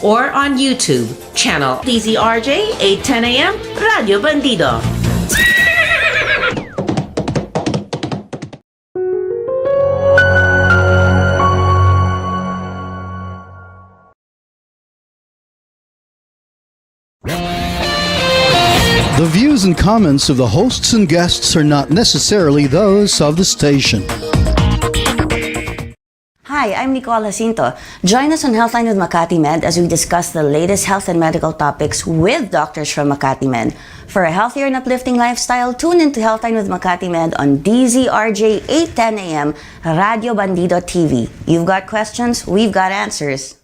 or on YouTube, channel DZRJ 810 AM, Radio Bandido. The views and comments of the hosts and guests are not necessarily those of the station. Hi, I'm Nicole Jacinto. Join us on Healthline with 𝗛𝗏𝗵𝗹 as we discuss the latest health and medical topics with doctors from 𝗛𝗏𝗵𝗹. For a healthier and uplifting lifestyle, tune into Healthline with 𝗛𝗏𝗵𝗹 on DZRJ 810 AM, Radio Bandido TV. You've got questions, we've got answers.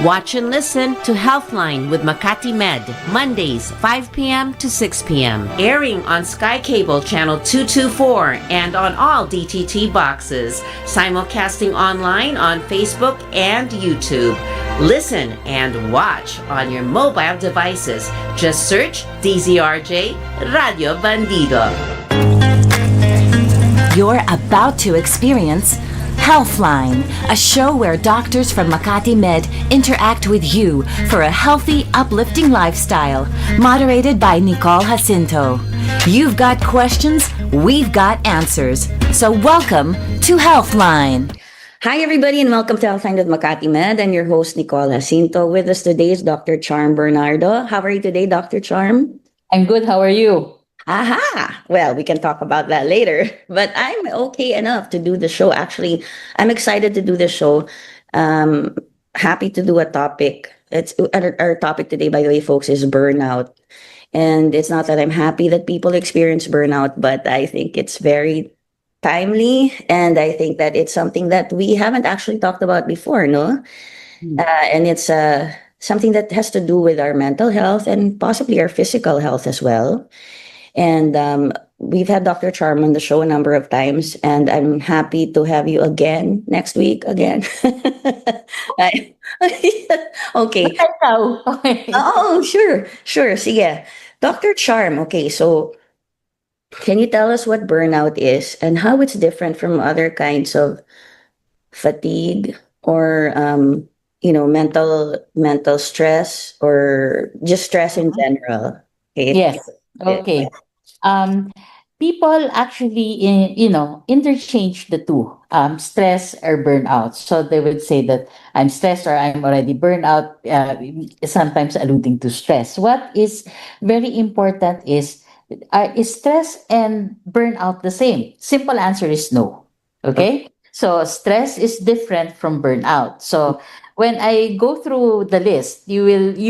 Watch and listen to Healthline with 𝗛𝗏𝗵𝗹, Mondays, 5 p.m. to 6 p.m. Airing on Sky Cable Channel 224 and on all DTT boxes. Simulcasting online on Facebook and YouTube. Listen and watch on your mobile devices. Just search DZRJ Radio Bandido. You're about to experience Healthline, a show where doctors from 𝗛𝗏𝗵𝗹 interact with you for a healthy, uplifting lifestyle. Moderated by Nicole Jacinto. You've got questions, we've got answers. So welcome to Healthline. Hi, everybody, and welcome to Healthline with 𝗛𝗏𝗵𝗹. I'm your host, Nicole Jacinto. With us today is Dr. Charm Bernardo. How are you today, Dr. Charm? I'm good. How are you? Aha! Well, we can talk about that later, but I'm okay enough to do the show. Actually, I'm excited to do the show. Happy to do a topic. It's our topic today, by the way, folks, is burnout. And it's not that I'm happy that people experience burnout, but I think it's very timely, and I think that it's something that we haven't actually talked about before, no? And it's something that has to do with our mental health and possibly our physical health as well. And we've had Dr. Charm on the show a number of times, and I'm happy to have you again next week again. Okay. Okay. Oh, sure. Sige. Dr. Charm, okay, so can you tell us what burnout is and how it's different from other kinds of fatigue or mental stress or just stress in general? Okay. Yes. Okay. People actually, interchange the two, stress or burnout. So they would say that I'm stressed or I'm already burned out, sometimes alluding to stress. What is very important is stress and burnout the same? Simple answer is no. Okay? So stress is different from burnout. So when I go through the list, you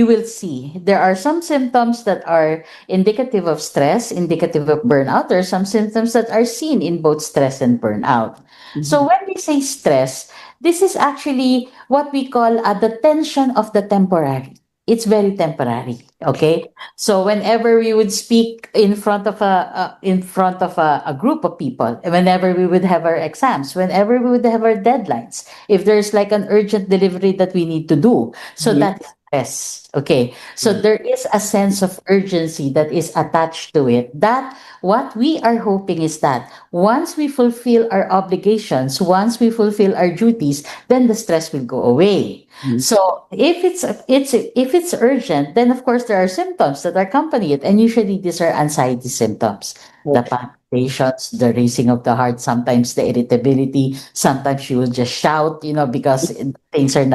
will see there are some symptoms that are indicative of stress, indicative of burnout. There are some symptoms that are seen in both stress and burnout. So when we say stress, this is actually what we call the tension of the temporary. It's very temporary. Okay, so whenever we would speak in front of a group of people, whenever we would have our exams, whenever we would have our deadlines, if there's like an urgent delivery that we need to do, so that's stress. Okay, so there is a sense of urgency that is attached to it. That what we are hoping is that once we fulfill our obligations, once we fulfill our duties, then the stress will go away. So if it's urgent, then of course there are symptoms that accompany it, and usually these are anxiety symptoms. The palpitations, the racing of the heart, sometimes the irritability, sometimes you will just shout, because things are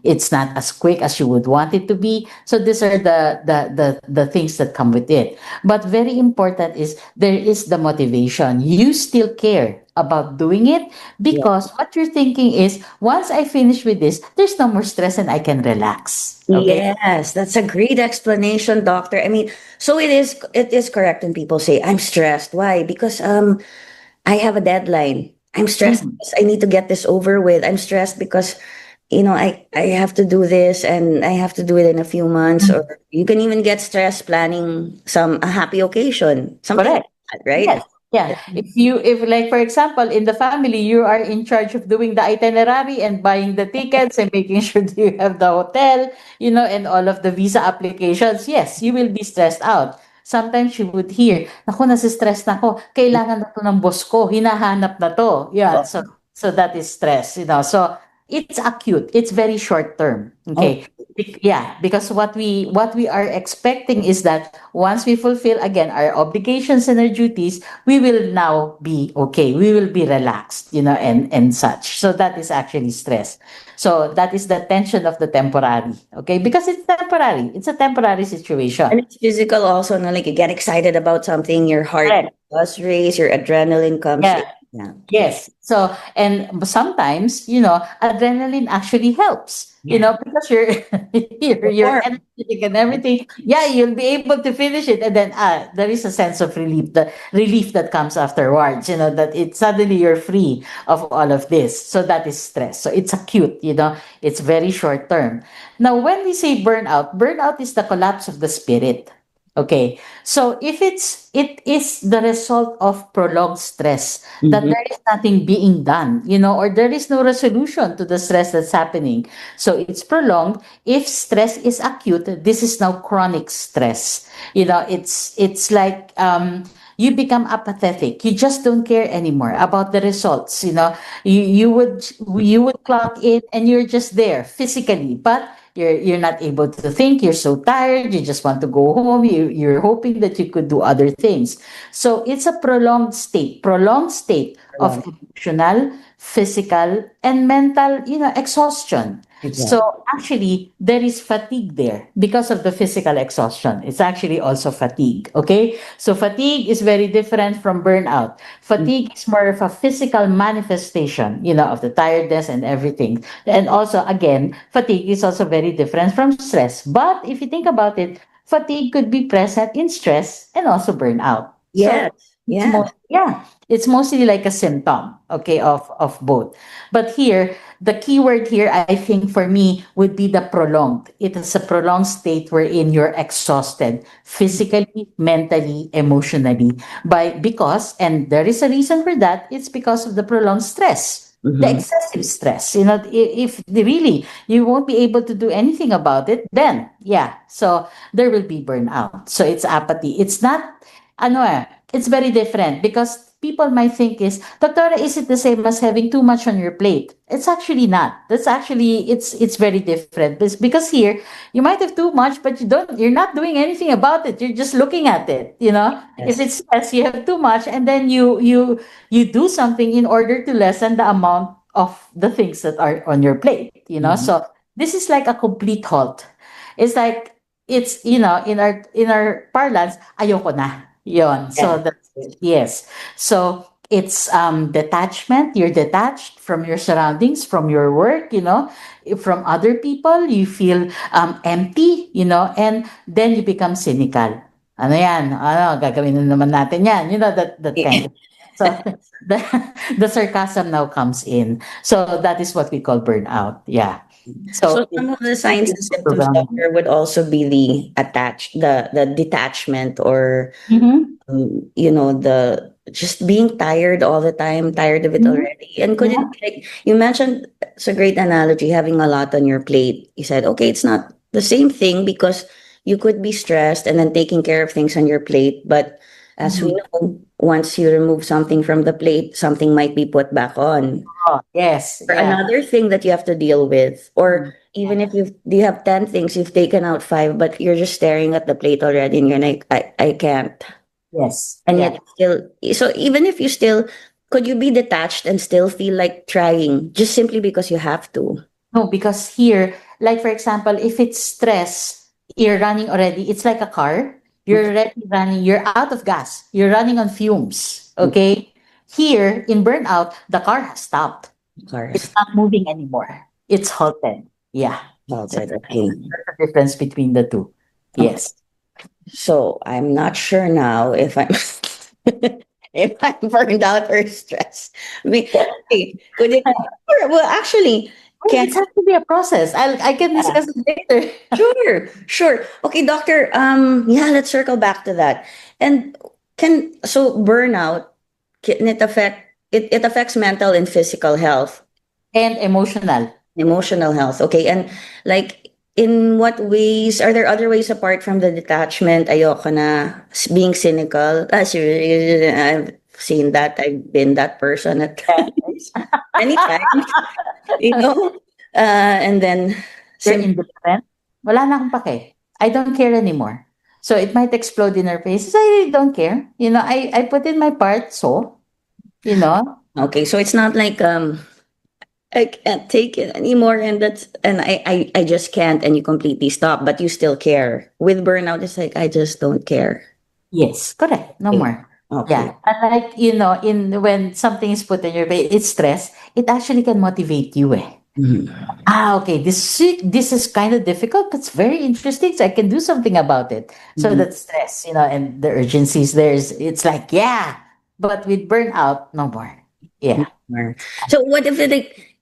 it's not as quick as you would want it to be. So these are the things that come with it. But very important is there is the motivation. You still care about doing it because what you're thinking is, once I finish with this, there's no more stress and I can relax. Okay? Yes, that's a great explanation, doctor. I mean, so it is correct when people say, I'm stressed. Why? Because I have a deadline. I'm stressed because I need to get this over with. I'm stressed because, I have to do this and I have to do it in a few months. Or you can even get stressed planning a happy occasion. Something like that, right? Yes. Yeah. If like, for example, in the family, you are in charge of doing the itinerary and buying the tickets and making sure that you have the hotel, and all of the visa applications, yes, you will be stressed out. Sometimes you would hear, naku, nasistress na ako, kailangan na to ng boss ko, hinahanap na to. Yeah, so that is stress, So it's acute. It's very short term. Okay. Yeah, because what we are expecting is that once we fulfill again our obligations and our duties, we will now be okay. We will be relaxed, and such. So that is actually stress. So that is the tension of the temporary. Okay, because it's temporary. It's a temporary And situation. it's physical also, no? Like you get excited about something, your heart Correct. does race, your adrenaline comes in. Yeah. Yeah. Yes. So, and sometimes, adrenaline actually helps, Yeah. because you're, you're Perform. energetic and everything. Yeah, you'll be able to finish it. And then, there is a sense of relief, the relief that comes afterwards, that it suddenly you're free of all of this. So that is stress. So it's acute, it's very short term. Now, when we say burnout, burnout is the collapse of the spirit. Okay. So if it is the result of prolonged stress, that Mhm. there is nothing being done, or there is no resolution to the stress that's happening. So it's prolonged. If stress is acute, this is now chronic stress. It's like you become apathetic. You just don't care anymore about the results. You would clock in and you're just there physically, but you're not able to think. You're so tired. You just want to go home. You're hoping that you could do other things. So it's a prolonged state of Prolonged. emotional, physical, and mental, exhaustion. Exactly. So actually, there is fatigue there because of the physical exhaustion. It's actually also fatigue. Okay. So fatigue is very different from burnout. Fatigue is more of a physical manifestation, of the tiredness and everything. And also, again, fatigue is also very different from stress. But if you think about it, fatigue could be present in stress and also burnout. So Yes. it's Yeah. it's mostly like a symptom, okay, of both. But here, the key word here, I think for me, would be the prolonged. It is a prolonged state wherein you're exhausted physically, mentally, emotionally, and there is a reason for that. It's because of the prolonged stress. The Mhm. excessive stress, if really you won't be able to do anything about it, then yeah, so there will be burnout. So it's apathy. It's not, it's very different because people might think Doctora, is it the same as having too much on your plate? It's actually not. That's actually, it's very different. Because here, you might have too much, but you're not doing anything about it. You're just looking at it, If Yes. it's yes, you have too much, and then you do something in order to lessen the amount of the things that are on your plate. Mhm. So this is like a complete halt. It's like, it's, in our parlance, ayoko na. Yon. So Yeah. that's it. Yes. So it's detachment. You're detached from your surroundings, from your work, from other people. You feel empty, and then you become cynical. Ano yan? Ano, gagawin na naman natin yan. That kind Yeah. of. So the, the sarcasm now comes in. So that is what we call burnout. Yeah. So So some of the signs and it's symptoms, overwhelming. doctor, would also be the detachment, or Mhm. the just being tired all the time, tired of it Mhm. already. And could it Yeah. be like you mentioned, it's a great analogy, having a lot on your plate. You said, okay, it's not the same thing because you could be stressed and then taking care of things on your plate. But as we Mhm. know, once you remove something from the plate, something might be put back on. Oh, yes. Or Yeah. another thing that you have to deal with. Or Mm. even Yeah. if you have 10 things, you've taken out five, but you're just staring at the plate already and you're like, I can't. Yes. And Yeah. yet still, so even if you still, could you be detached and still feel like trying just simply because you have to? No, because here, like for example, if it's stress, you're running already. It's like a car. You're Okay. already running. You're out of gas. You're running on fumes. Okay. Here in burnout, the car has stopped. It's Cars. not moving anymore. It's halted. Yeah. So Halted. Okay. there's a difference between the two. Okay. Yes. So I'm not sure now if I'm if I'm burned out or stressed. I mean, okay, could it? Well, actually, Well, can it has to be a process. I can yeah, discuss it later. sure, sure. Okay, doctor. Yeah, let's circle back to that. And so burnout, can it affect it affects mental and physical health, And emotional. emotional health. Okay, and like in what ways are there other ways apart from the detachment? Ayoko na being cynical. seen that. I've been that person at many times, you know. And then You're simply, indifferent. Wala na akong pake. I don't care anymore. So it might explode in our faces. I really don't care. I put in my part, so, you know. okay, so it's not like I can't take it anymore, and I just can't, and you completely stop, but you still care. With burnout, it's like I just don't care. Yes, correct. No Okay. more. Okay. Yeah. Unlike, in when something is put in your face, it's stress, it actually can motivate you eh. Mhm. Okay, this is kind of difficult, but it's very interesting. So I can do something about it. So Mhm. that stress, and the urgencies it's like, yeah. But with burnout, no more. Yeah. Or- So what if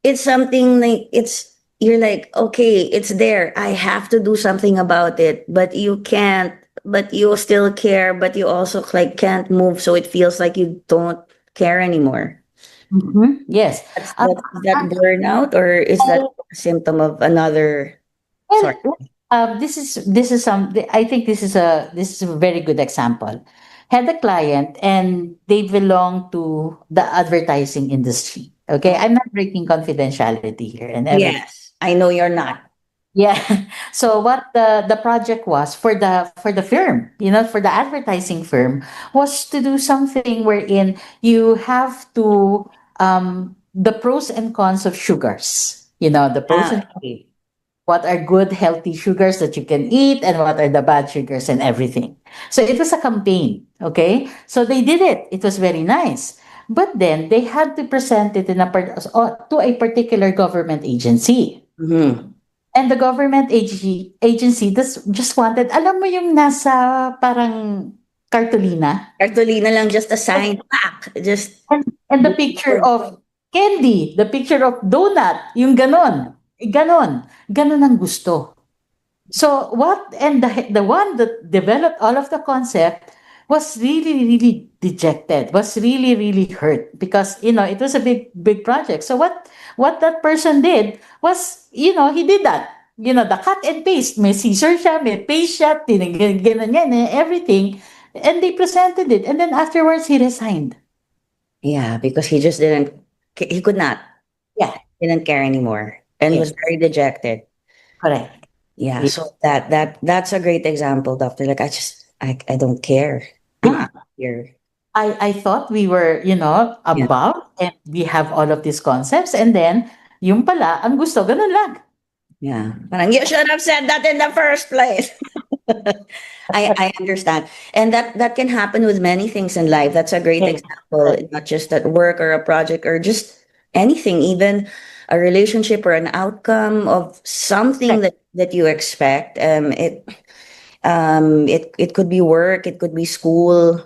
it's something like you're like, okay, it's there. I have to do something about it, but you can't, but you still care, but you also like can't move, so it feels like you don't care anymore. Yes. Um, Is that burnout, or is that a symptom of another well, sort? this is some. I think this is a very good example. Had a client and they belong to the advertising industry. Okay, I'm not breaking confidentiality here and everything. Yes, I know you're not. Yeah. So what the project was for the firm, for the advertising firm, was to do something wherein you have to the pros and cons of sugars. The pros and Okay. what are good healthy sugars that you can eat and what are the bad sugars and everything. So it was a campaign, okay? So they did it. It was very nice. But then they had to present it to a particular government agency. Mm-hmm. And the government agency just wanted, alam mo yung nasa parang cartolina? Cartolina lang, just a sign. Pack. Just. And the picture of candy, the picture of donut, yung ganon. Ganon. Ganon ang gusto. So the one that developed all of the concept was really, really dejected, was really, really hurt because, it was a big project. So what that person did was, he did that. The cut and paste, may scissor siya, may paste siya, ganyan, everything. And they presented it. And then afterwards, he resigned. Yeah, because he just didn't, he could not, Yeah, didn't care anymore and was yes, very dejected. correct. Yeah, so that's a great example, doctor. Like I don't care. I'm Yeah. out here. I thought we were, Yeah. above and we have all of these concepts and then yung pala, ang gusto, ganun lang. Yeah. Parang you should have said that in the first place. I understand. And that can happen with many things in life. That's a great Yes, example, not just at work or a project or just anything, even a relationship or an outcome of something correct. that you expect. It could be work, it could be school,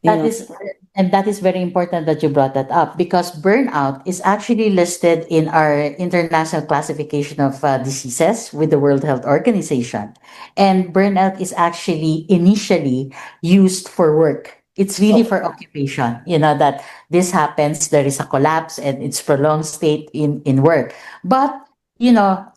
you That know. is, and that is very important that you brought that up because burnout is actually listed in our international classification of diseases with the World Health Organization. And burnout is actually initially used for work. It's really for occupation, that this happens, there is a collapse and it's prolonged state in work. But,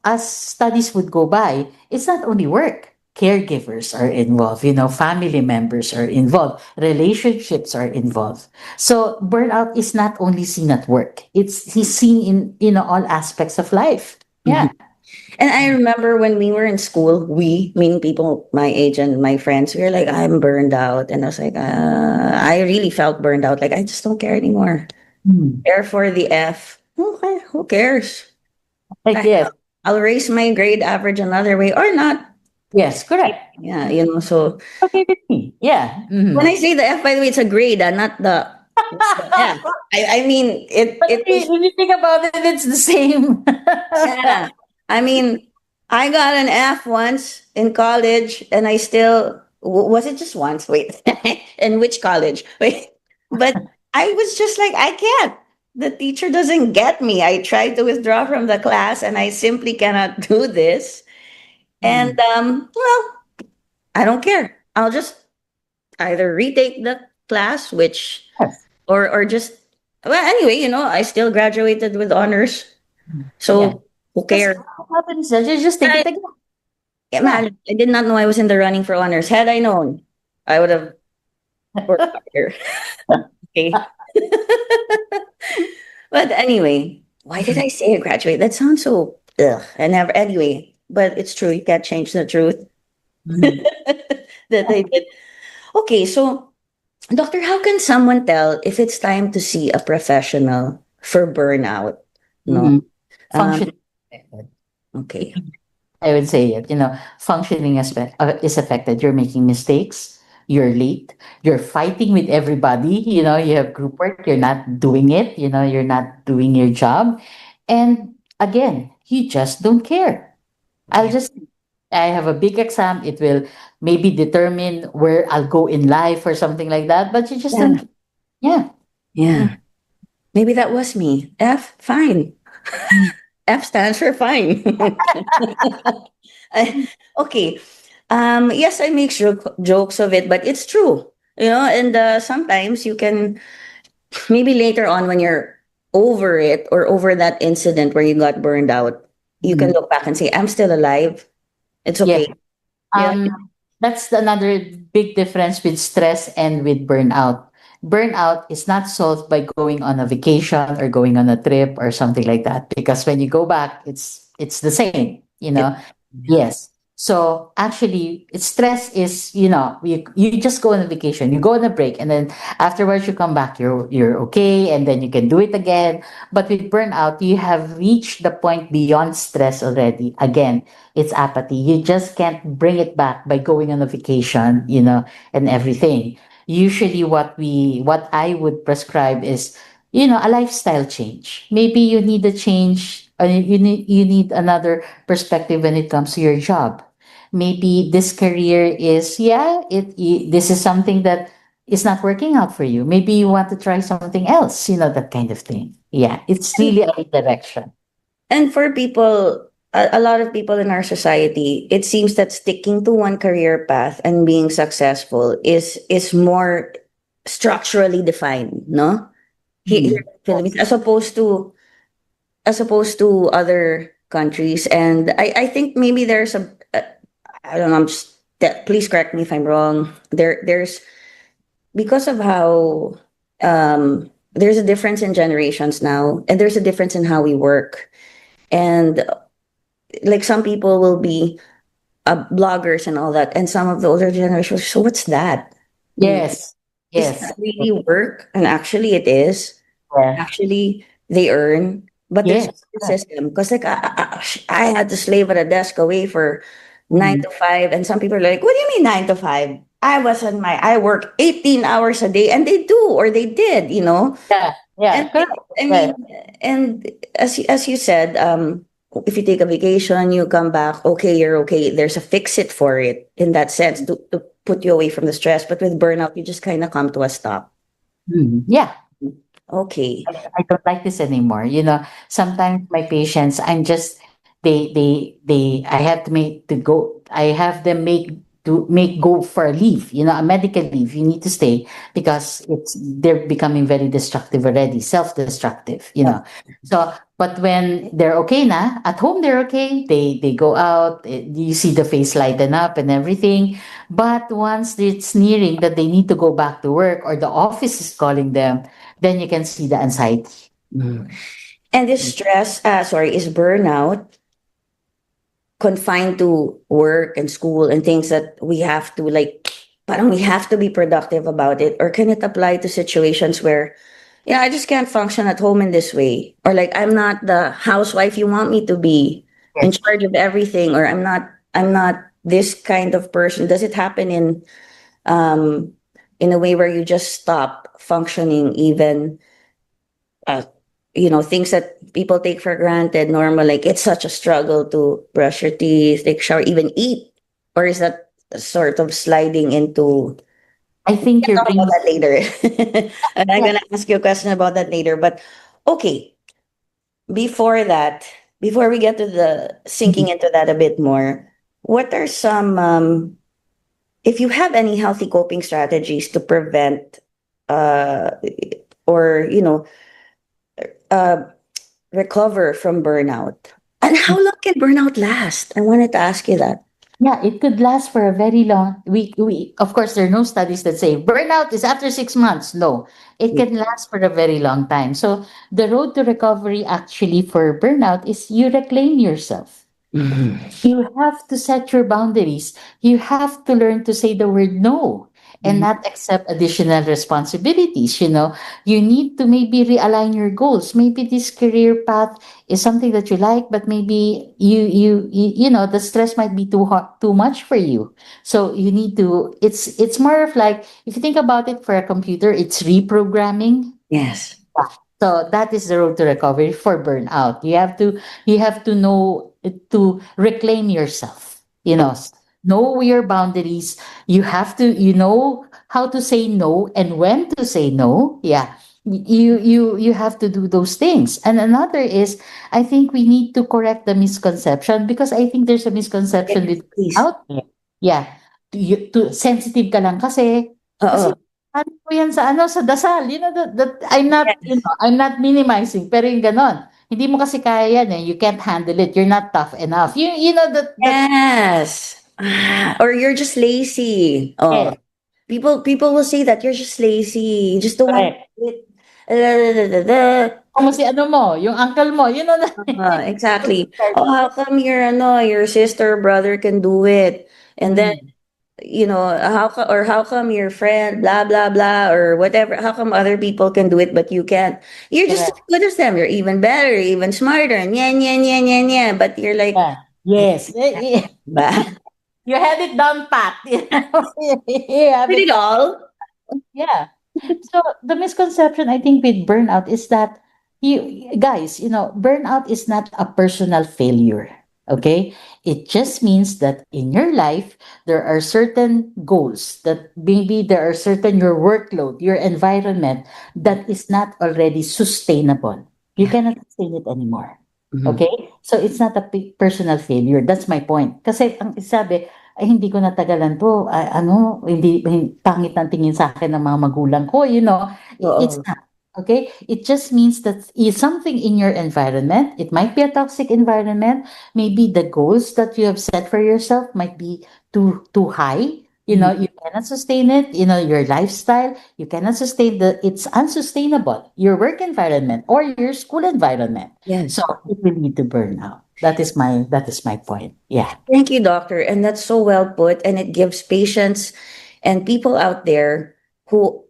as studies would go by, it's not only work. Caregivers are involved, family members are involved, relationships are involved. So burnout is not only seen at work, he's seen in, all aspects of life. Yeah. Mhm. And I remember when we were in school, meaning people my age and my friends, we were like, I'm burned out. And I was like, I really felt burned out. Like, I just don't care anymore. Hmm. Care for the F. Okay, who cares? Like, I- yes, I'll raise my grade average another way or not. yes, correct. Yeah, so Okay with me. Yeah. when Mhm. I say the F, by the way, it's a grade, not the F. I mean, But it was, if you think about it, it's the same. yeah. I mean, I got an F once in college, and I still was it just once? Wait, in which college? Wait, but I was just like, I can't. The teacher doesn't get me. I tried to withdraw from the class, and I simply cannot do this. And Mm. well, I don't care. I'll just either retake the class, which Yes. or just well, anyway, I still graduated with honors, Yeah. so who Because cares? what happens is you just take it again. Yeah, Yeah. man, I did not know I was in the running for honors. Had I known, I would have worked harder. Okay. But anyway, why did I say I graduate? That sounds so ugh. I never anyway, but it's true. You can't change the truth Mhm. that I did. Okay, so doctor, how can someone tell if it's time to see a professional for burnout? No. Mhm. Um, Functioning affected. okay. I would say it. Functioning is affected. You're making mistakes. You're late. You're fighting with everybody. You have group work. You're not doing it. You're not doing your job. And again, you just don't care. I'll Yeah. just, I have a big exam. It will maybe determine where I'll go in life or something like that. But you just Yeah. don't, yeah. Yeah. Maybe that was me. F, fine. F stands for fine. I- okay. Yes, I make jokes of it, but it's true. And sometimes you can maybe later on when you're over it or over that incident where you got burned out, you can Mhm. look back and say, I'm still alive. It's Yeah. okay. Yeah. That's another big difference with stress and with burnout. Burnout is not solved by going on a vacation or going on a trip or something like that. Because when you go back, it's the same, It, Yes. So actually, stress is, you just go on a vacation, you go on a break, and then afterwards you come back, you're okay, and then you can do it again. But with burnout, you have reached the point beyond stress already. Again, it's apathy. You just can't bring it back by going on a vacation, and everything. Usually what I would prescribe is, a lifestyle change. Maybe you need a change, you need another perspective when it comes to your job. Maybe this career is, this is something that is not working out for you. Maybe you want to try something else, that kind of thing. Yeah, it's really a direction. and for people, a lot of people in our society, it seems that sticking to one career path and being successful is more structurally defined, no? Here Hmm. in the Philippines, as opposed to other countries. And I think maybe there's I don't know, please correct me if I'm wrong. There's because of how there's a difference in generations now, and there's a difference in how we work. And like some people will be bloggers and all that, and some of the older generations, so what's that? Yes. Is Yes. that really work? And actually it is. Yeah. Actually they earn, but there's Yes. a system because like I had to slave at a desk away for nine Mm. to five, and some people are like, "What do you mean 9 to 5? I work 18 hours a day," and they do or they did. Yeah. And Yeah. Correct. I Right. mean, and as you said, if you take a vacation, you come back, okay, you're okay. There's a fix it for it in that sense to put you away from the stress. But with burnout, you just kind of come to a stop. Yeah. Okay. I don't like this anymore. Sometimes my patients, I have to make to go. I have them make go for a leave. A medical leave. You need to stay because they're becoming very destructive already, self-destructive. So, but when they're okay na at home, they're okay. They go out. You see the face lighten up and everything. But once it's nearing that they need to go back to work or the office is calling them, then you can see the anxiety. Mm. And this is burnout confined to work and school and things that we have to like, parang we have to be productive about it? Or can it apply to situations where, I just can't function at home in this way? Or like, I'm not the housewife you want me to be in Yes. charge of everything, or I'm not this kind of person. Does it happen um, in a way where you just stop functioning even uh, things that people take for granted normal, like it's such a struggle to brush your teeth, take a shower, even eat? Or is that sort of sliding into I think you're talk about bringing. that later? And I'm Yeah. gonna ask you a question about that later. But okay, before that, before we get to the sinking Mhm. into that a bit more, what are some if you have any healthy coping strategies to prevent uh or uh recover from burnout? And how long can burnout last? I wanted to ask you that. Yeah, it could last for a very long. We of course there are no studies that say burnout is after 6 months. No, it can last for a very long time. So the road to recovery actually for burnout is you reclaim yourself. Mhm. You have to set your boundaries. You have to learn to say the word no and Mhm. not accept additional responsibilities. You need to maybe realign your goals. Maybe this career path is something that you like, but maybe the stress might be too hot, too much for you. So you need to, it's more of like, if you think about it for a computer, it's reprogramming. Yes. So that is the road to recovery for burnout. You have to know to reclaim yourself. Know your boundaries. You know how to say no and when to say no. Yeah. You have to do those things. And another is, I think we need to correct the misconception, because I think there's a misconception Yes, with please. out there. Yeah. Sensitive ka lang kasi Oo. ano po yan sa dasal, that Yes. I'm not minimizing, pero yung gano'n, hindi mo kasi kaya yan, eh, you can't handle it, you're not tough enough. You know that Yes. Or you're just lazy. yes, Oh, people will say that you're just lazy. You just don't want to correct. do it. Da. Kung si ano mo, yung uncle mo, na Exactly. Oh, how come your sister or brother can do it? And then, Mm, how come your friend, blah, blah, blah, or whatever, how come other people can do it, but you can't? You're just as correct. good as them. You're even better, even smarter, and yeah, yeah, yeah, yeah, yeah. But you're like, Yeah. Yes. bad. You had it down pat. You have Did it it all? Yeah. So the misconception I think with burnout is that you guys, burnout is not a personal failure. Okay? It just means that in your life there are certain goals, that maybe there are certain your workload, your environment that is not already sustainable. You Yeah. cannot sustain it anymore. Mhm. Okay? So it's not a personal failure. That's my point. Kasi ang sabi, ay hindi ko natagalan 'to, ano hindi pangit ang tingin sa'kin ng mga magulang ko, it's Oo. not, okay? It just means that something in your environment, it might be a toxic environment, maybe the goals that you have set for yourself might be too high, Mhm. you cannot sustain it, your lifestyle, you cannot sustain it's unsustainable, your work environment or your school environment. So Yes. it will lead to burnout. That is my point. Yeah. Thank you, doctor. And that's so well put. And it gives patients and people out there who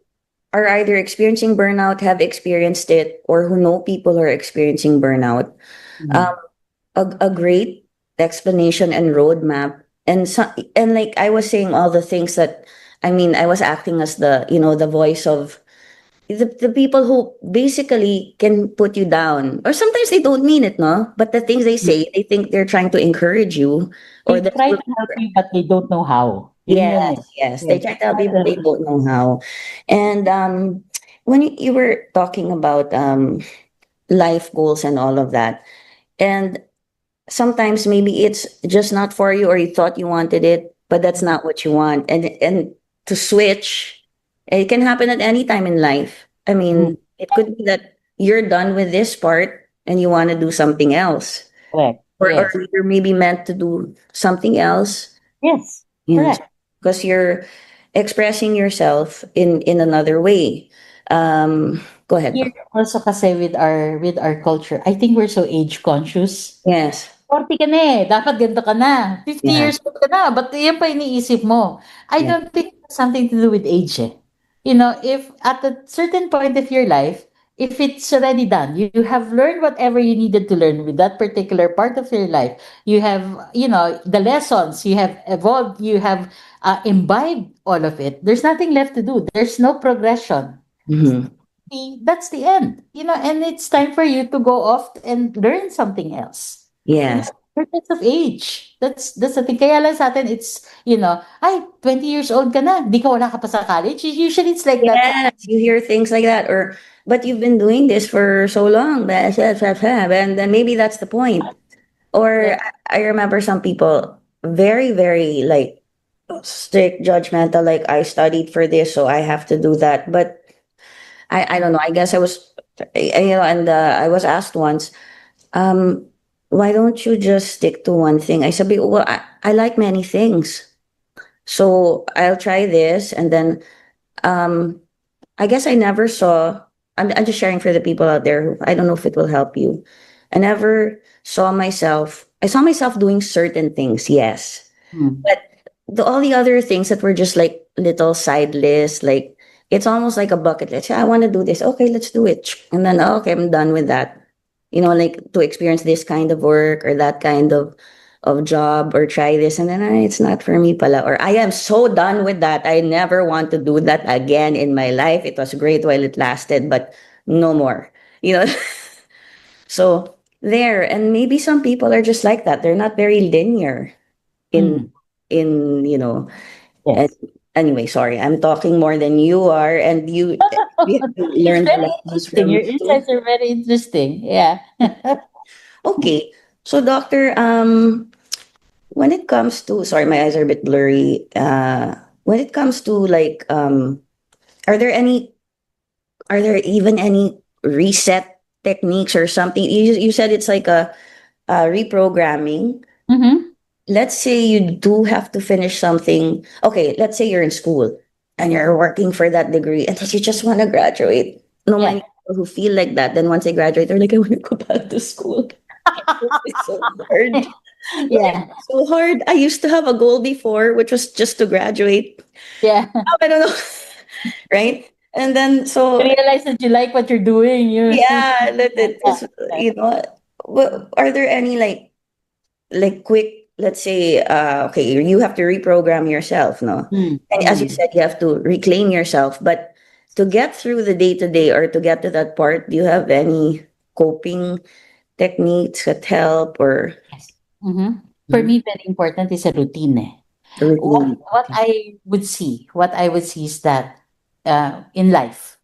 are either experiencing burnout, have experienced it, or who know people who are experiencing burnout, um, Mm. a great explanation and roadmap. And like I was saying, all the things that, I mean, I was acting as the voice of the people who basically can put you down, or sometimes they don't mean it, no, but the things they say, they think they're trying to encourage you, or They that's try what. to help you, but they don't know how. Yun Yes, eh. yes, they Yes. try to help you, but they don't know how. And when you were talking about life goals and all of that, and sometimes maybe it's just not for you, or you thought you wanted it, but that's not what you want. And to switch, it can happen at any time in life. I Mm, mean, it could be that you're done with this part and you want to do something else, correct. or Yes. you're maybe meant to do something else. Yes. Yes, Correct. because you're expressing yourself in another way. Go ahead. Here also kasi with our culture, I think we're so age conscious. Yes. 40 ka na eh, dapat ganito ka na. 50 Yeah. years old ka na, ba't yan pa iniisip mo? I Yeah. don't think it's something to do with age eh. If at a certain point of your life, if it's already done, you have learned whatever you needed to learn with that particular part of your life. You have, the lessons, you have evolved, you have imbibed all of it. There's nothing left to do. There's no progression. Hmm. That's the end, and it's time for you to go off and learn something else. Yes. Regardless of age. That's the thing. Kaya lang sa atin, it's, ay, 20 years old ka na, di ka wala ka pa sa college. Usually it's like that. Yes. You hear things like that, or but you've been doing this for so long, and then maybe that's the point. Or Correct. I remember some people very, very like strict, judgmental. Like I studied for this, so I have to do that. But I don't know. I guess I was, and I was asked once. Um, why don't you just stick to one thing? I said, well, I like many things. So I'll try this. And then I guess I never saw, I'm just sharing for the people out there who, I don't know if it will help you. I never I saw myself doing certain things, yes. Mm. But all the other things that were just like little side lists, like it's almost like a bucket list. I want to do this. Okay, let's do it. And then, oh, okay, I'm done with that. Like to experience this kind of work or that kind of job or try this. And then it's not for me pala. Or I am so done with that. I never want to do that again in my life. It was great while it lasted, but no more. You know, so there. And maybe some people are just like that. They're not very linear in Mm. and Yes. anyway, sorry, I'm talking more than you are, and you have It's learned the very lessons interesting. from Your me too. insights are very interesting. Yeah. Okay, so doctor, when it comes to, sorry, my eyes are a bit blurry. When it comes to like, are there any, are there even any reset techniques or something? You said it's like a reprogramming. Mm-hmm. Let's say you do have to finish something. Okay, let's say you're in school and you're working for that degree and then you just want to graduate. No, Yeah. many people who feel like that. Then once they graduate, they're like, I want to go back to school. It's so hard. Life Yeah. is so hard. I used to have a goal before, which was just to graduate. Yeah. Now I don't know. Right? And then You so realize that you like what you're doing. You're still yeah, that yeah, it yeah, is, yeah. are there any like quick, let's say, okay, you have to reprogram yourself, no? Mm, And as you mm. said, you have to reclaim yourself. But to get through the day to day or to get to that part, do you have any coping techniques that help or Yes. Mm-hmm. For Mhm. me, very important is a routine. Eh. What Routine? what Okay. I would see is that in life,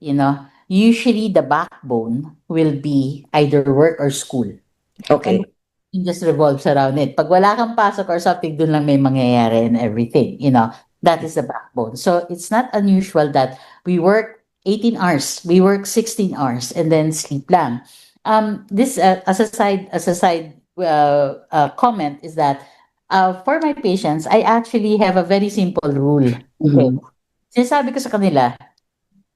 usually the backbone will be either work or school. And Okay. it just revolves around it. Pag wala kang pasok or something, dun lang may mangyayari and everything, that is the backbone. So it's not unusual that we work 18 hours, we work 16 hours, and then sleep lang. This as a side comment is that for my patients, I actually have a very simple rule. Okay. Mm-hmm. Sinasabi ko sa kanila,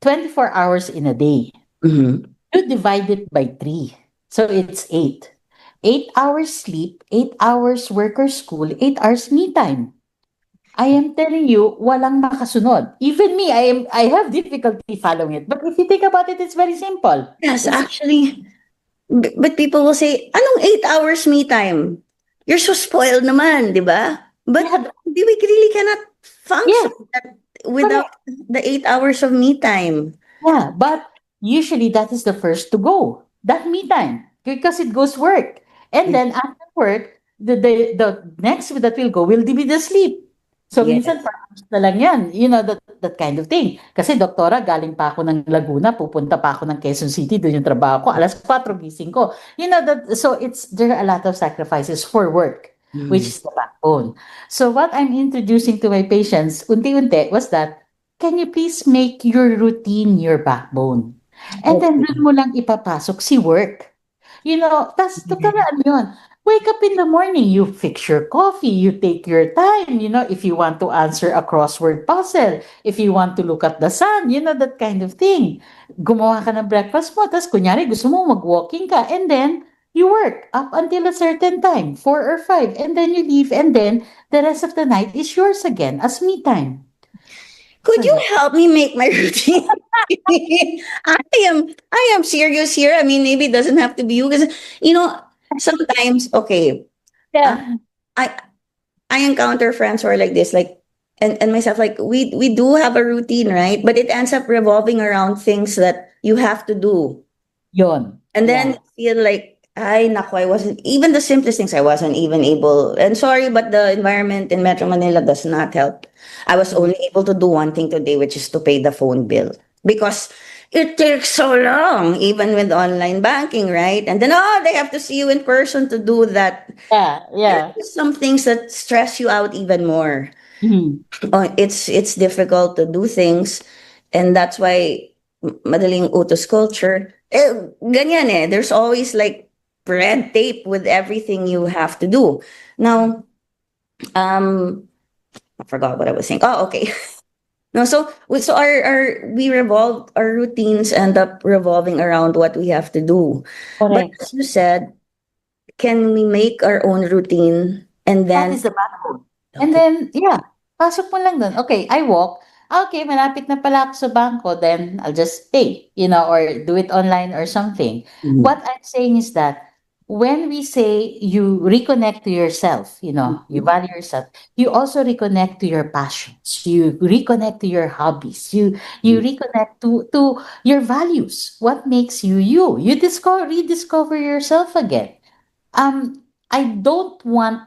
24 hours in a day. Mm-hmm. You divide it by 3. So it's 8. 8 hours sleep, 8 hours work or school, 8 hours me time. I am telling you, walang makasunod. Even me, I have difficulty following it. But if you think about it, it's very simple. Yes, It's actually. But people will say, anong 8 hours me time? You're so spoiled naman, di ba? But yeah, we really cannot yeah, function without correct. the 8 hours of me time. Yeah, but usually that is the first to go. That me time because it goes work. And then after work, the next that will go will be the sleep. So minsan Yes. parang na lang yan, that kind of thing. Kasi doktora, galing pa ako ng Laguna, pupunta pa ako ng Quezon City, doon yung trabaho ko, alas 4 gising ko. So there are a lot of sacrifices for work, which Mm. is the backbone. So what I'm introducing to my patients, unti-unti, was that can you please make your routine your backbone? And then Okay. dun mo lang ipapasok si work. Tas Yeah. tukaraan yun. Wake up in the morning, you fix your coffee, you take your time, if you want to answer a crossword puzzle, if you want to look at the sun, that kind of thing. Gumawa ka ng breakfast mo, tas kunyari gusto mo mag-walking ka, and then you work up until a certain time, 4 or 5, and then you leave, and then the rest of the night is yours again as me time. Could So you yeah. help me make my routine? I am serious here. I mean, maybe it doesn't have to be you because sometimes okay, uh, Yeah. I I encounter friends who are like this, like and myself, like we do have a routine, right? But it ends up revolving around things that you have to do. Yun. And then Yeah. you feel like, ay, naku, I wasn't, even the simplest things, I wasn't even able. And sorry, but the environment in Metro Manila does not help. I was only able to do one thing today, which is to pay the phone bill. Because it takes so long, even with online banking, right? And then, they have to see you in person to do that. Yeah. There Yeah. are some things that stress you out even more. Mhm. It's difficult to do things, and that's why madaling utos culture. Ganyan eh. There's always like red tape with everything you have to do. Now, um, I forgot what I was saying. Oh, okay. No, so our routines end up revolving around what we have to do. But Correct. as you said, can we make our own routine and That then is the backbone. And okay. then, yeah, pasok mo lang dun. Okay, I walk. Okay, malapit na pala ako sa bangko, then I'll just pay, or do it online or something. Mhm. What I'm saying is that when we say you reconnect to yourself, you Mhm. value yourself, you also reconnect to your passions. You reconnect to your hobbies. You reconnect to your values. What makes you you? You rediscover yourself again. I don't want,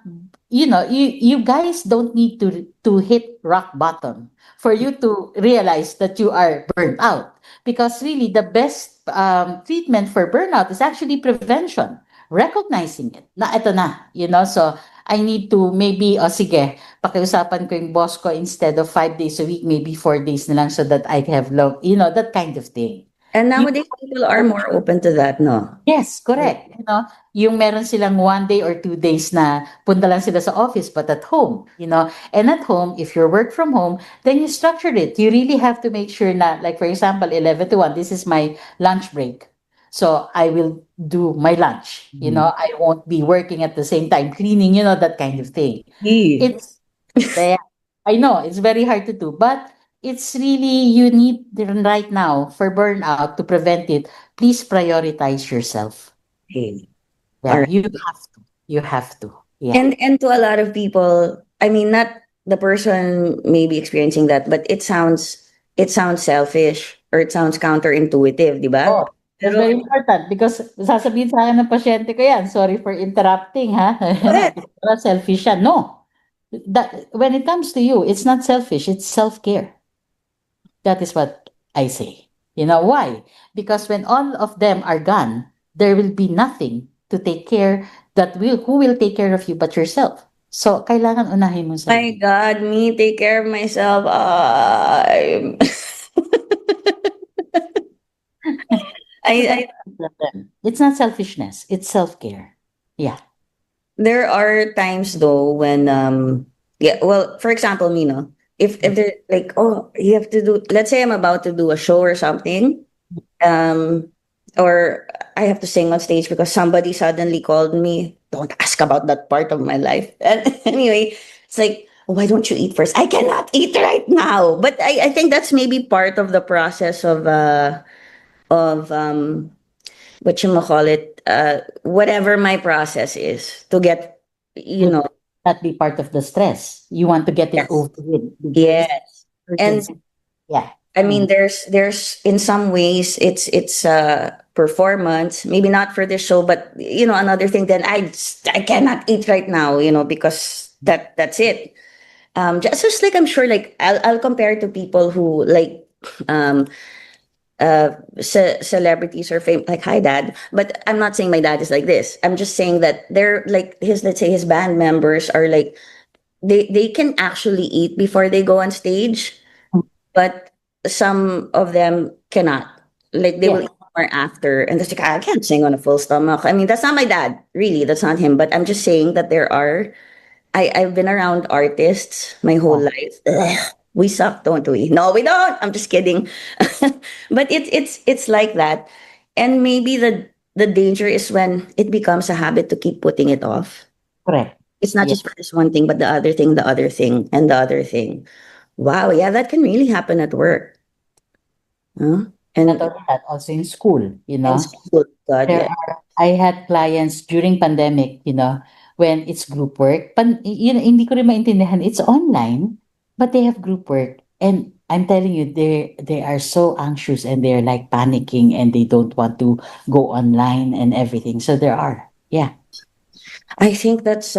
you guys don't need to hit rock bottom for you to realize that you are burnt out, because really the best treatment for burnout is actually prevention, recognizing it na eto na, so I need to maybe, sige, pakiusapan ko yung boss ko, instead of 5 days a week, maybe 4 days na lang, so that I have long, that kind of thing. And You nowadays people are more open to that, no? Yes, correct. Yung meron silang 1 day or 2 days na punta lang sila sa office but at home, And at home, if you work from home, then you structured it. You really have to make sure na, like for example, 11 to 1, this is my lunch break. So I will do my lunch. I won't be working at the same time, cleaning, that kind of thing. Yeah. It's there. I know it's very hard to do, but it's really you need right now for burnout to prevent it. Please prioritize yourself. Okay. All Yeah, right. you have to. You have to. Yeah. And to a lot of people, I mean, not the person may be experiencing that, but it sounds selfish or it sounds counterintuitive, di ba? Oh, that's Pero very important because sasabihin sa akin ng pasyente ko yan, sorry for interrupting, ha? correct. Para selfish yan. No. When it comes to you, it's not selfish, it's self-care. That is what I say. You know why? Because when all of them are gone, there will be nothing to take care who will take care of you but yourself. So, kailangan unahin mo My sarili. God, me take care of myself. I'm I It's not selfishness, it's self-care. Yeah. there are times though when yeah, well, for example, me, no, if they're like, oh, you have to do, let's say I'm about to do a show or something, um or I have to sing on stage because somebody suddenly called me. Don't ask about that part of my life. And anyway, it's like, oh, why don't you eat first? I cannot eat right now. But I think that's maybe part of the process of what you call it, whatever my process is to get, you Would know, that be part of the stress? You want to get it yes, over with. There's yes. And urgency. Yeah. I mean, there's in some ways it's performance, maybe not for this show, but another thing. Then I cannot eat right now, because that's it. Just like I'm sure, like I'll compare it to people who like um celebrities or fame, like hi dad, but I'm not saying my dad is like this. I'm just saying that they're like his, let's say his band members are like they can actually eat before they go on stage, but some of them cannot. Like they will Yes. eat more after, and it's like I can't sing on a full stomach. I mean, that's not my dad, really. That's not him. But I'm just saying that there are. I've been around artists my whole Yeah. life. Ugh, we suck, don't we? No, we don't. I'm just kidding. But it's like that, and maybe the danger is when it becomes a habit to keep putting it off. Correct. It's not Yeah. just for this one thing, but the other thing, the other thing, and the other thing. Wow, yeah, that can really happen at work. Huh? Not And only that, also in school, and school, God, There yeah. are, I had clients during pandemic, when it's group work. Hindi ko rin maintindihan. It's online, but they have group work. And I'm telling you, they are so anxious and they're like panicking and they don't want to go online and everything. So there are. Yeah. I think that's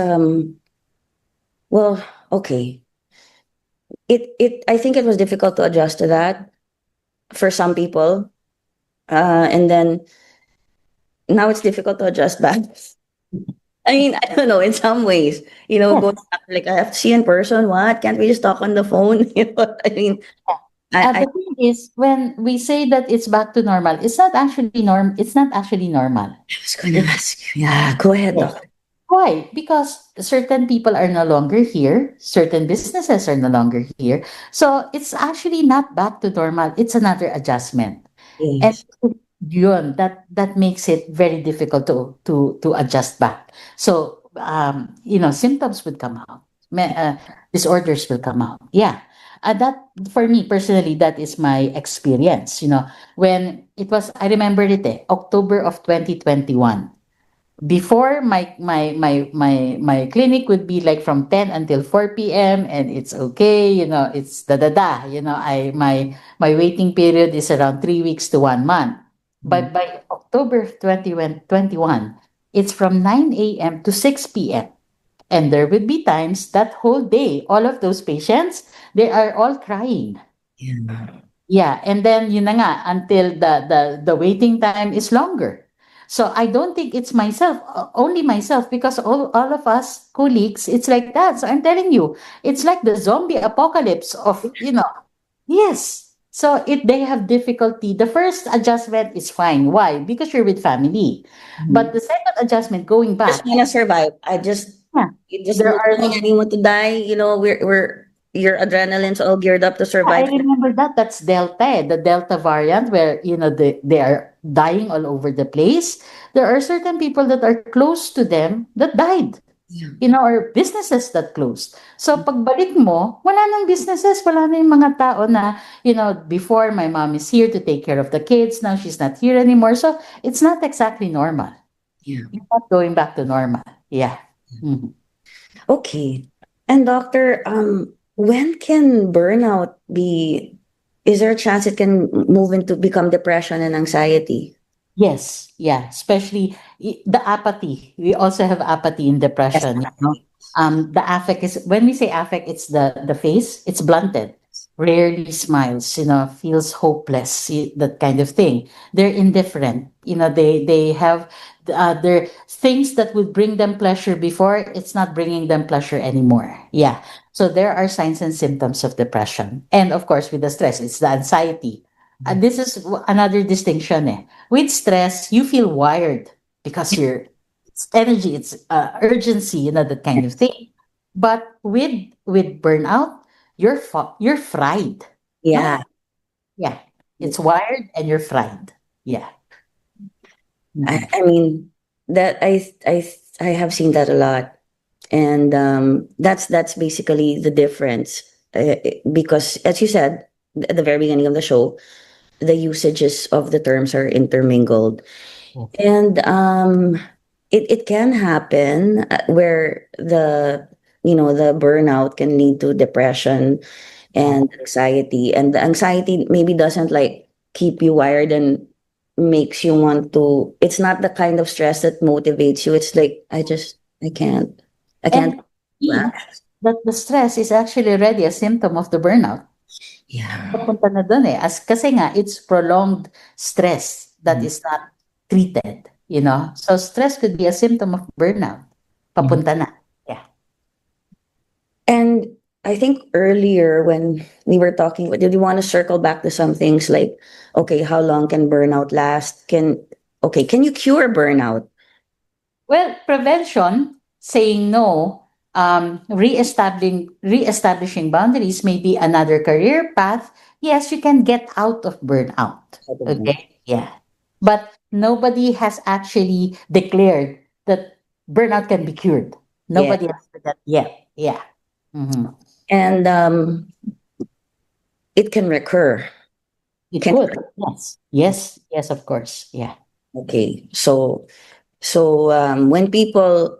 well, okay. I think it was difficult to adjust to that for some people. And then now it's difficult to adjust back. I mean, I don't know, in some ways, Yes. going back, like I have to see in person, what? Can't we just talk on the phone? You know what I mean? I The thing is, when we say that it's back to normal, it's not actually It's not actually normal. was gonna It's ask you. Yeah, go ahead, Yes. doctor. Why? Because certain people are no longer here, certain businesses are no longer here. So it's actually not back to normal. It's another adjustment. And Yes. that makes it very difficult to adjust back. So symptoms would come out. Disorders will come out. Yeah. That for me personally, that is my experience. When it was, I remember it, October of 2021. Before, my clinic would be like from 10 until 4 p.m., and it's okay, it's I my waiting period is around 3 weeks to 1 month. But by October 2021, it's from 9 a.m. to 6 p.m., and there would be times that whole day all of those patients, they are all crying. Yeah. Yeah, and then yun na nga, until the waiting time is longer. So I don't think it's myself, only myself, because all of us colleagues, it's like that. So I'm telling you, it's like the zombie apocalypse yes. So they have difficulty. The first adjustment is fine. Why? Because you're with family. But Mhm. the second adjustment, going Just back, wanna survive. yeah, You just there don't are want anyone to die. We're your adrenaline's all geared up to Yeah, I survive. remember that. That's Delta, the Delta variant, where they are dying all over the place. There are certain people that are close to them that died. Yeah. Or businesses that closed. So pagbalik mo, wala nang businesses, wala na yung mga tao na, before my mom is here to take care of the kids, now she's not here anymore. So it's not exactly normal. Yeah. It's not going back to normal. Yeah. Mhm. Okay. And doctor, when can burnout be? Is there a chance it can move into become depression and anxiety? Yes, yeah, especially the apathy. We also have apathy in Yes. depression. The affect is, when we say affect, it's the face. It's blunted, rarely smiles. Feels hopeless. That kind of thing. They're indifferent. They have their things that would bring them pleasure before. It's not bringing them pleasure anymore. Yeah. So there are signs and symptoms of depression, and of course, with the stress, it's the anxiety. This is another distinction. With stress, you feel wired because it's energy, it's urgency, that kind of thing. But with burnout, you're fried. No, Yeah. yeah, it's wired and you're fried. Yeah. Mhm. I mean that I have seen that a lot, and that's basically the difference. Because as you said at the very beginning of the show, the usages of the terms are intermingled, and it can happen where the burnout can lead to depression and anxiety, and the anxiety maybe doesn't like keep you wired and makes you want to. It's not the kind of stress that motivates you. It's like I can't And me, that the stress is actually already a symptom of the burnout. yeah. Papunta na dun kasi nga, it's prolonged stress that is not treated, So stress could be a symptom of burnout. Papunta na. Yeah. And I think earlier when we were talking, did you want to circle back to some things like, okay, how long can burnout last? Can you cure burnout? Well, prevention, saying no, reestablishing boundaries may be another career path. Yes, you can get out of burnout. Okay. Yeah. But nobody has actually declared that burnout can be cured. Yeah. Nobody has said that yet. Yeah. Mhm. And it can recur. It Can could. Yes. Yes. Yes, of course. Yeah. Okay. So when people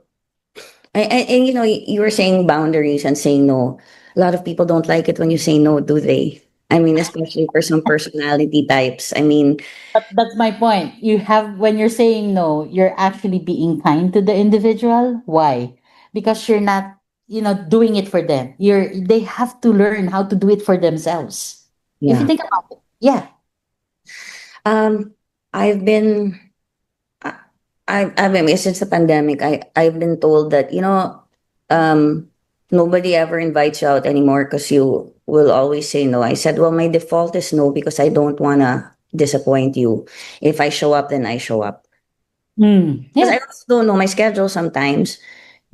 and you were saying boundaries and saying no. A lot of people don't like it when you say no, do they? I mean, especially for some personality types. I mean, But that's my point. When you're saying no, you're actually being kind to the individual. Why? Because you're not, doing it for them. They have to learn how to do it for themselves. If you yeah. think about it. Yeah. Um, I've been, I mean, since the pandemic, I've been told that, um, nobody ever invites you out anymore because you will always say no. I said, well, my default is no because I don't want to disappoint you. If I show up, then I show up. Because I Yeah. also don't know my schedule sometimes.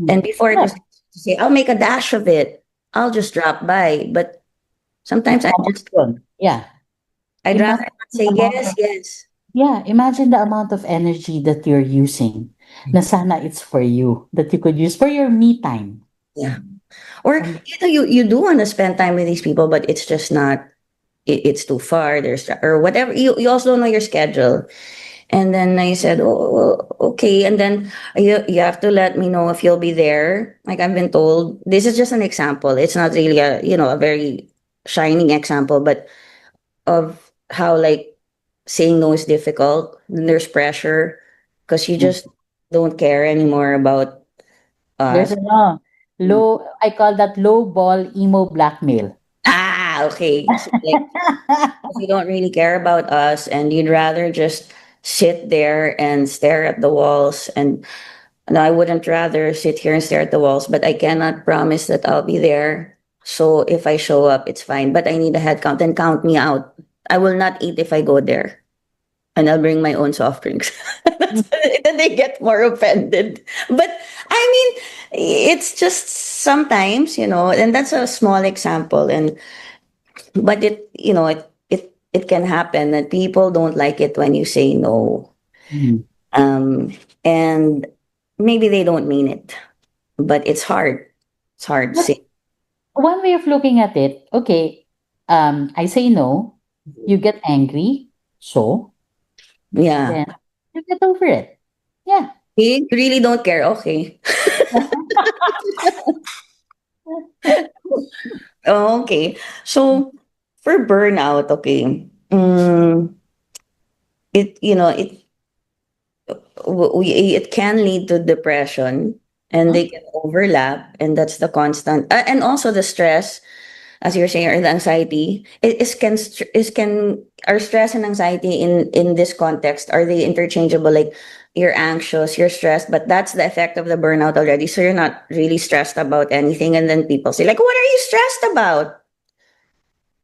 And before it was Correct. to say, I'll make a dash of it. I'll just drop by. But sometimes Yeah. I'd rather Imagine not the say amount yes, of yes. Yeah, imagine the amount of energy that you're using. Na sana it's for you, that you could use for your me time. Yeah. Or And you do want to spend time with these people, but it's just not it's too far. There's or whatever. You also don't know your schedule. And then I said, oh, well, okay. And then you have to let me know if you'll be there. Like I've been told, this is just an example. It's not really a very shining example, but of how like saying no is difficult. And there's pressure because you mm, just don't care anymore about there's us. a low, I call that low ball emo blackmail. Ah, okay. So like you don't really care about us and you'd rather just sit there and stare at the walls and no, I wouldn't rather sit here and stare at the walls, but I cannot promise that I'll be there. So if I show up, it's fine. But I need a head count and count me out. I will not eat if I go there. And I'll bring my own soft drinks. Then they get more offended. But I mean, it's just sometimes, and that's a small example. And but it can happen that people don't like it when you say no. Mm. Um, and maybe they don't mean it, but it's hard. It's hard to But say. one way of looking at it, okay, I say no, you get angry, so Yeah. then you get over it. Yeah. You really don't care. Okay. Okay. So for burnout, okay. It you know it it can lead to depression and Huh? they can overlap and that's the constant and also the stress as you're saying or the anxiety is can are stress and anxiety in this context are they interchangeable like you're anxious you're stressed but that's the effect of the burnout already so you're not really stressed about anything and then people say like what are you stressed about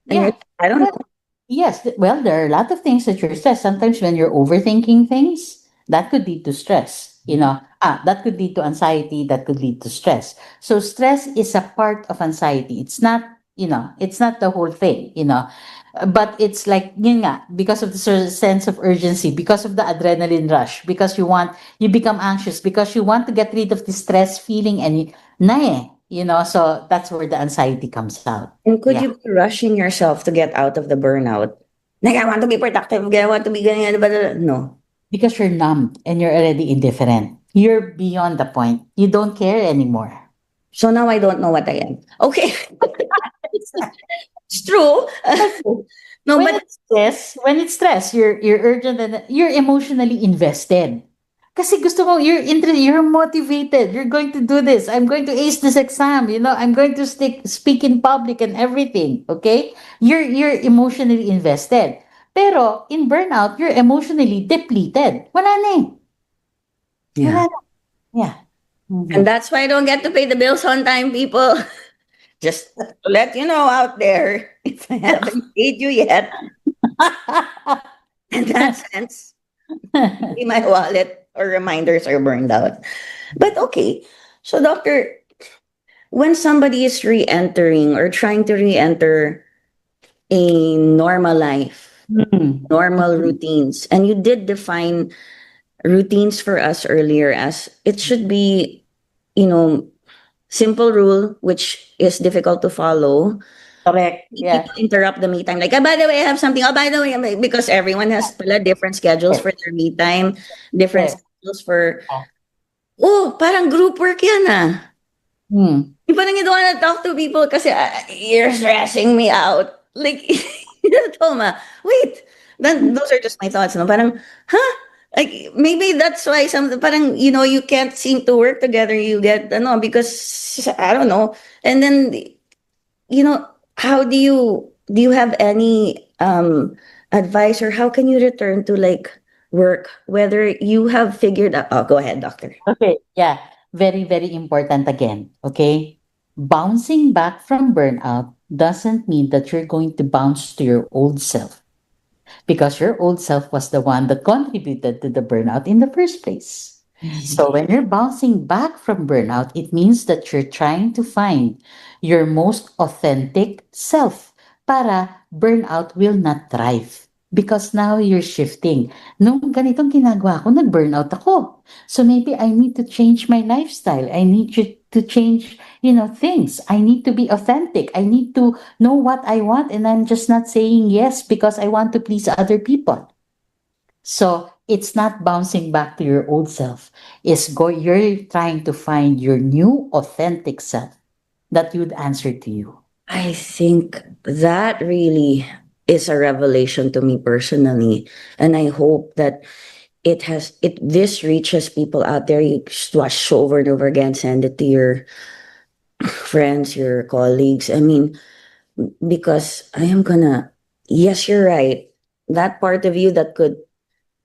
and you're Yeah. I don't Well, know. yes. Well, there are a lot of things that you're stressed. Sometimes when you're overthinking things, that could lead to stress. That could lead to anxiety. That could lead to stress. So stress is a part of anxiety. It's not the whole thing. But it's like yun nga, because of the sense of urgency, because of the adrenaline rush, because you become anxious, because you want to get rid of the stress feeling and so that's where the anxiety comes out. And could Yeah. you be rushing yourself to get out of the burnout like I want to be productive I want to be ganyan but no. Because you're numb and you're already indifferent. You're beyond the point. You don't care anymore. So now I don't know what I am. Okay. It's true. Okay. No, When but it's stress, you're urgent and you're emotionally invested. Kasi gusto mo, you're motivated. You're going to do this. I'm going to ace this exam. I'm going to speak in public and everything. Okay? You're emotionally invested. Pero in burnout, you're emotionally depleted. Wala na eh. Wala yeah. na. Yeah. And Mhm. that's why I don't get to pay the bills on time, people. Just to let you know out there, if I haven't paid you yet, in that sense, maybe my wallet or reminders are burned out. But okay. So, doctor, when somebody is re-entering or trying to re-enter a normal life, Mm. normal routines, and you did define routines for us earlier as it should be, you know, simple rule, which is difficult to follow. Correct. Yeah. People interrupt the me time. Like, by the way, I have something. Oh, by the way, because everyone has pala different schedules Yes. for their me time, different Yes. schedules for, Yeah. oh, parang group work yan ah. Mm. Parang you don't want to talk to people kasi you're stressing me out. Like, Toma, wait. Then those are just my thoughts. No? Parang, huh? Like, maybe that's why parang, you can't seem to work together. You get, because, I don't know. And then, how do you have any advice or how can you return to like work, whether you have figured out, oh, go ahead, doctor. Okay. Yeah. Very, very important again. Okay. bouncing back from burnout doesn't mean that you're going to bounce to your old self, because your old self was the one that contributed to the burnout in the first place. So when you're bouncing back from burnout, it means that you're trying to find your most authentic self para burnout will not thrive. Because now you're shifting. Nung ganitong ginagawa ko, nag-burnout ako. So maybe I need to change my lifestyle. I need to change, things. I need to be authentic. I need to know what I want, and I'm just not saying yes because I want to please other people. So it's not bouncing back to your old self. You're trying to find your new authentic self that would answer to you. I think that really is a revelation to me personally. And I hope that this reaches people out there. You just watch over and over again, send it to your friends, your colleagues. I mean, because yes, you're right. That part of you that could,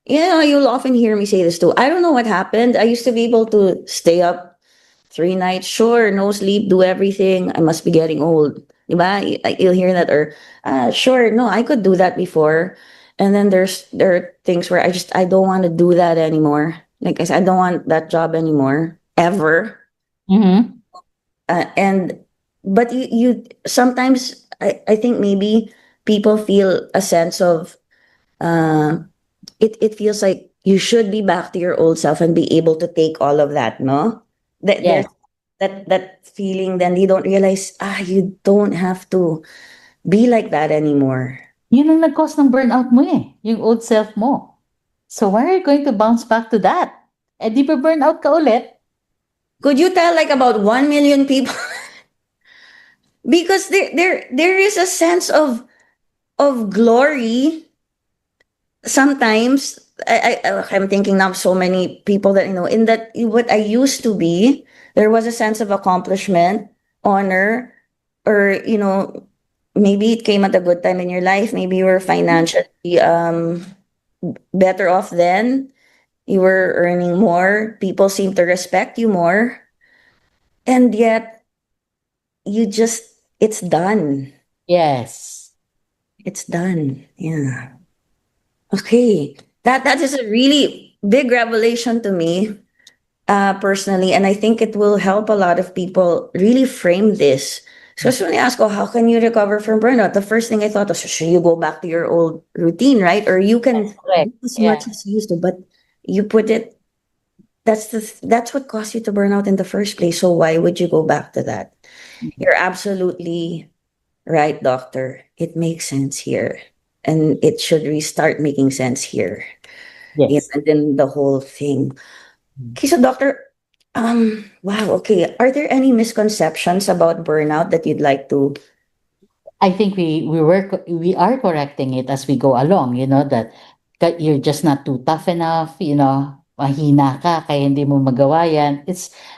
you'll often hear me say this too. I don't know what happened. I used to be able to stay up 3 nights, sure, no sleep, do everything. I must be getting old. Diba? You'll hear that, or sure, no, I could do that before. And then there are things where I don't want to do that anymore. Like I said, I don't want that job anymore, ever. Mm-hmm. But you sometimes I think maybe people feel a sense of it feels like you should be back to your old self and be able to take all of that, no? There's Yes. that feeling, then you don't realize, you don't have to be like that anymore. Yun ang nag-cause ng burnout mo eh, yung old self mo. So why are you going to bounce back to that? Eh di ba burnout ka ulit? Could you tell like about 1 million people? Because there is a sense of glory. Sometimes I'm thinking now of so many people that in that what I used to be, there was a sense of accomplishment, honor, or maybe it came at a good time in your life. Maybe you were financially better off then. You were earning more. People seem to respect you more, and yet it's done. Yes. It's done. Yeah. Okay. That is a really big revelation to me, personally, and I think it will help a lot of people really frame this. So when I ask, how can you recover from burnout? The first thing I thought was, should you go back to your old routine, right? Or you can Correct. do as Yeah. much as you used to, but you put it. That's what caused you to burn out in the first place. So why would you go back to that? You're absolutely right, doctor. It makes sense here. And it should restart making sense here. Yes. And then the whole thing. Okay, so doctor, wow, okay. Are there any misconceptions about burnout that you'd like to? I think we are correcting it as we go along, that you're just not too tough enough, mahina ka kaya hindi mo magawa yan.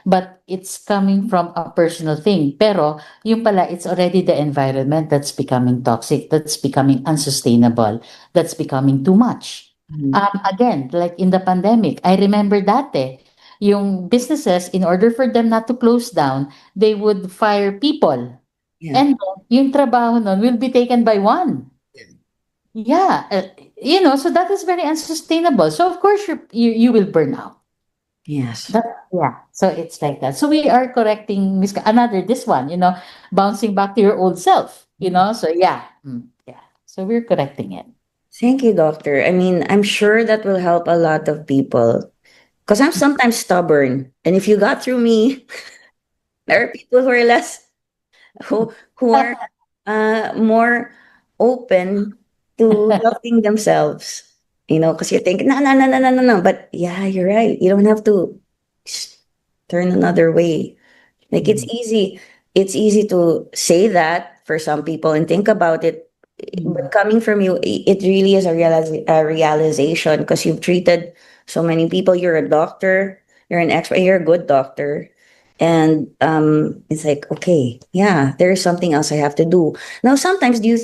But it's coming from a personal thing. Pero yung pala, it's already the environment that's becoming toxic, that's becoming unsustainable, that's becoming too much. Again, like in the pandemic, I remember dati, yung businesses, in order for them not to close down, they would fire people. Yeah. And then, yung trabaho nun will be taken by one. Yeah. So that is very unsustainable. So of course you will burn out. Yes. Yeah. So it's like that. So we are correcting this one, bouncing back to your old self, So yeah. Yeah. So we're correcting it. Thank you, doctor. I mean, I'm sure that will help a lot of people. Because I'm sometimes stubborn. And if you got through me, there are people who are who are more open to helping themselves. Because you think, no, no, no, no, no, no, no. But yeah, you're right. You don't have to turn another way. Like it's easy. It's easy to say that for some people and think about it. But coming from you, it really is a realization because you've treated so many people. You're a doctor. You're an expert. You're a good doctor. And it's like, okay, yeah, there is something else I have to do. Now, sometimes do you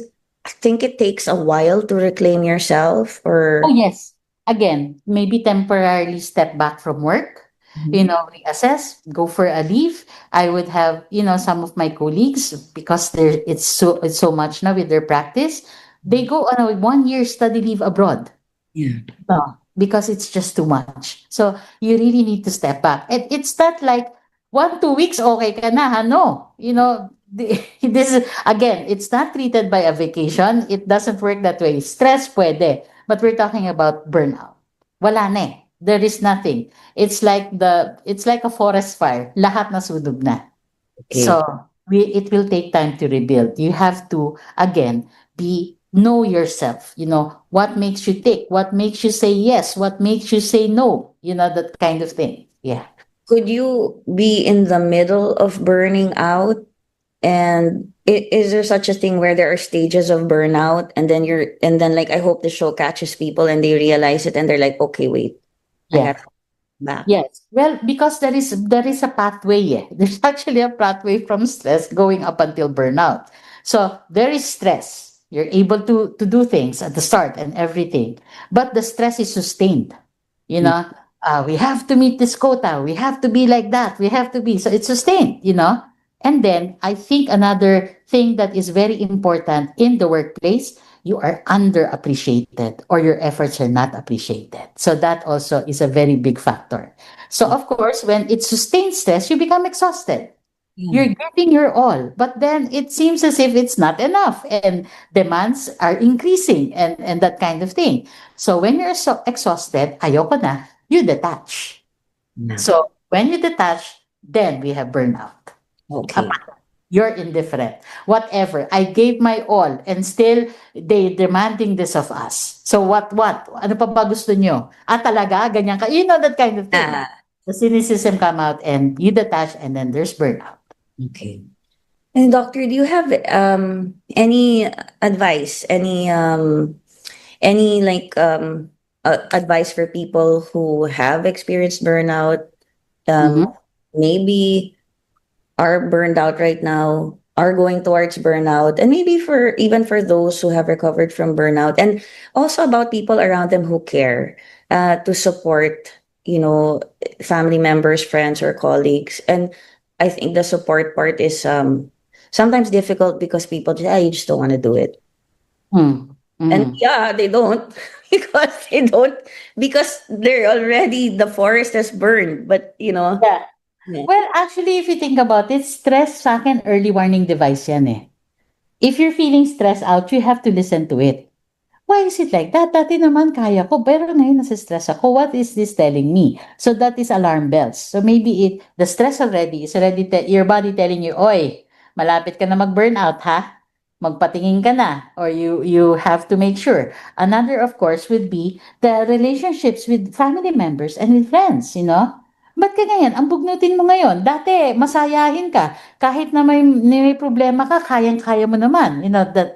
think it takes a while to reclaim yourself or? Oh, yes. Again, maybe temporarily step back from work. Reassess, go for a leave. I would have, some of my colleagues, because it's so much now with their practice, they go on a 1 year study leave abroad. Yeah. Because it's just too much. So you really need to step back. And it's not like 1, 2 weeks, okay ka na, ha? No. This is, again, it's not treated by a vacation. It doesn't work that way. Stress pwede. But we're talking about burnout. Wala na eh. There is nothing. It's like a forest fire. Lahat na sunog na. Okay. So it will take time to rebuild. You have to, again, know yourself. What makes you tick? What makes you say yes? What makes you say no? That kind of thing. Yeah. Could you be in the middle of burning out? And is there such a thing where there are stages of burnout, and then like, I hope the show catches people and they realize it and they're like, okay, wait, I Yeah. have to come back. Yes. Well, because there is a pathway. Yeah. There's actually a pathway from stress going up until burnout. So there is stress. You're able to do things at the start and everything, but the stress is sustained. We have to meet this quota. We have to be like that. We have to be. So it's sustained. And then I think another thing that is very important in the workplace, you are underappreciated or your efforts are not appreciated. So that also is a very big factor. So of course, when it's sustained stress, you become exhausted. You're giving your all, but then it seems as if it's not enough and demands are increasing and that kind of thing. So when you're so exhausted, ayoko na, you detach. So when you detach, then we have burnout. Okay. You're indifferent. Whatever. I gave my all and still they demanding this of us. So what? Ano pa ba gusto nyo? Talaga? Ganyan ka? That kind of thing. The cynicism come out and you detach and then there's burnout. Okay. And doctor, do you have any advice, any like advice for people who have experienced burnout, maybe are burned out right now, are going towards burnout, and maybe even for those who have recovered from burnout, and also about people around them who care to support, family members, friends, or colleagues. And I think the support part is sometimes difficult because people you just don't want to do it. And they don't because they're already, the forest has burned. But Yeah. Well, actually, if you think about it, stress sa akin, early warning device yan eh. If you're feeling stressed out, you have to listen to it. Why is it like that? Dati naman kaya ko, pero ngayon nasa-stress ako. What is this telling me? So that is alarm bells. So maybe the stress already is your body telling you, oy, malapit ka na mag-burnout, ha? Magpatingin ka na, or you have to make sure. Another, of course, would be the relationships with family members and with friends, Ba't ka ngayon? Ang bugnutin mo ngayon. Dati, masayahin ka. Kahit na may problema ka, kayang-kaya mo naman.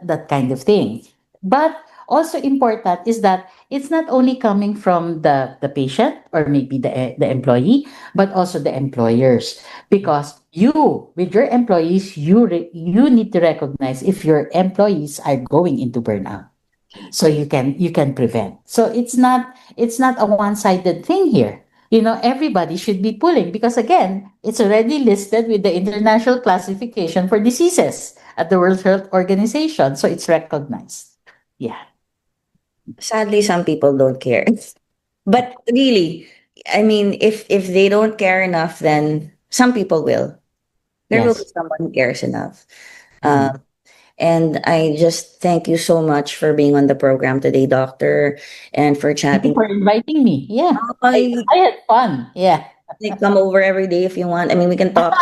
That kind of thing. But also important is that it's not only coming from the patient or maybe the employee, but also the employers. Because with your employees, you need to recognize if your employees are going into burnout. So you can prevent. So it's not a one-sided thing here. Everybody should be pulling because, again, it's already listed with the International Classification for Diseases at the World Health Organization. So it's recognized. Yeah. Sadly, some people don't care. But really, I mean, if they don't care enough, then some people will. There will be someone who cares enough. And I just thank you so much for being on the program today, doctor, and for Thank you chatting. for inviting me. Yeah. I had fun. Yeah. Come over every day if you want. I mean, we can talk.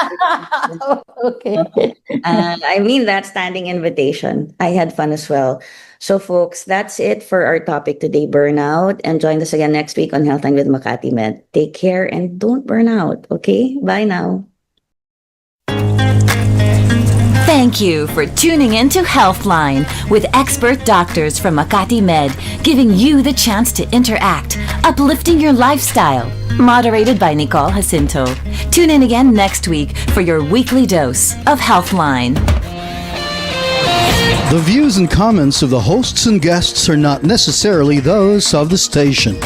Okay. I mean that standing invitation. I had fun as well. So, folks, that's it for our topic today, burnout. And join us again next week on Healthline with Makati Med. Take care and don't burn out. Okay? Bye now. Thank you for tuning in to Healthline with expert doctors from Makati Med, giving you the chance to interact, uplifting your lifestyle. Moderated by Nicole Jacinto. Tune in again next week for your weekly dose of Healthline. The views and comments of the hosts and guests are not necessarily those of the station.